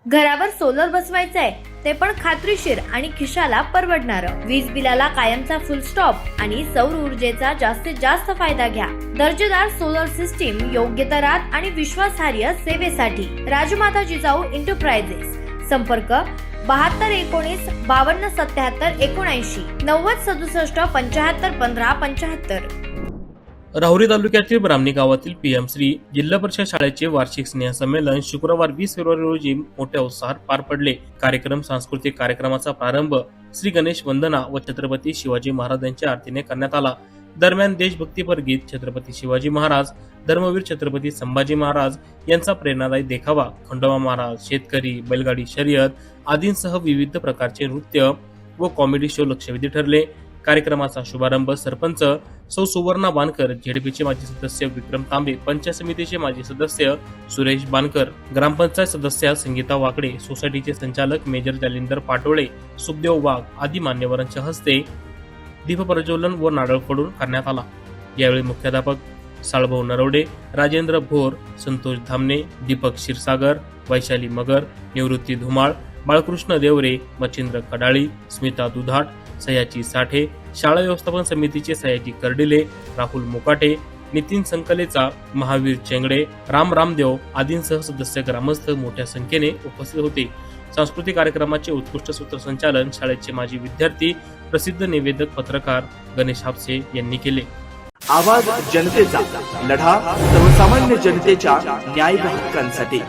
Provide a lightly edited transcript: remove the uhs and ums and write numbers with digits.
घरावर सोलर बसवायचंय ते पण खात्रीशीर आणि खिशाला परवडणारं. वीज बिलाला कायमचा फुल स्टॉप आणि सौर ऊर्जेचा जास्तीत जास्त फायदा घ्या. दर्जेदार सोलर सिस्टीम योग्य दरात आणि विश्वासार्ह सेवेसाठी राजमाता जिजाऊ एंटरप्राइजेस. संपर्क 7219 5277 79 90 67 75 15 75. राहुरी तालुक्यातील ब्राह्मणी गावातील पीएम श्री जिल्हा परिषद शाळेचे वार्षिक स्नेहसंमेलन शुक्रवार 20 फेब्रुवारी रोजी मोठ्या उत्साहात पार पडले. कार्यक्रम सांस्कृतिक कार्यक्रमाचा प्रारंभ श्री गणेश वंदना व छत्रपती शिवाजी महाराज यांच्या आरतीने करण्यात आला. दरम्यान देशभक्तीपर गीत, छत्रपती शिवाजी महाराज, धर्मवीर छत्रपती संभाजी महाराज यांचा प्रेरणादायी देखावा, खंडोबा महाराज, शेतकरी, बैलगाडी शर्यत आदींसह विविध प्रकारचे नृत्य व कॉमेडी शो लक्षवेधी ठरले. कार्यक्रमाचा शुभारंभ सरपंच सौ सुवर्णा बानकर, झेडपीचे माजी सदस्य विक्रम तांबे, पंचायत समितीचे माजी सदस्य सुरेश बानकर, ग्रामपंचायत सदस्य संगीता वाकडे, सोसायटीचे संचालक मेजर जालिंदर पाटोळे, सुखदेव वाघ आदी मान्यवरांच्या हस्ते दीप प्रज्वलन व नारळ फोडून करण्यात आला. यावेळी मुख्याध्यापक साळभाऊ नरवडे, राजेंद्र भोर, संतोष धामणे, दीपक क्षीरसागर, वैशाली मगर, निवृत्ती धुमाळ, बाळकृष्ण देवरे, मच्छिंद्र कडाळी, स्मिता दुधाट, सयाजी साठे, शाळा व्यवस्थापन समितीचे सयाजी कर्डिले, राहुल मुकाटे, नितीन संकलेचा, महावीर चेंगडे, राम रामदेव आदींसह सदस्य ग्रामस्थ मोठ्या संख्येने उपस्थित होते. सांस्कृतिक कार्यक्रमाचे उत्कृष्ट सूत्रसंचालन शाळेचे माजी विद्यार्थी, प्रसिद्ध निवेदक पत्रकार गणेश हापसे यांनी केले. आवाज जनतेचा, लढा सर्वसामान्य जनतेच्या न्याय हक्कांसाठी.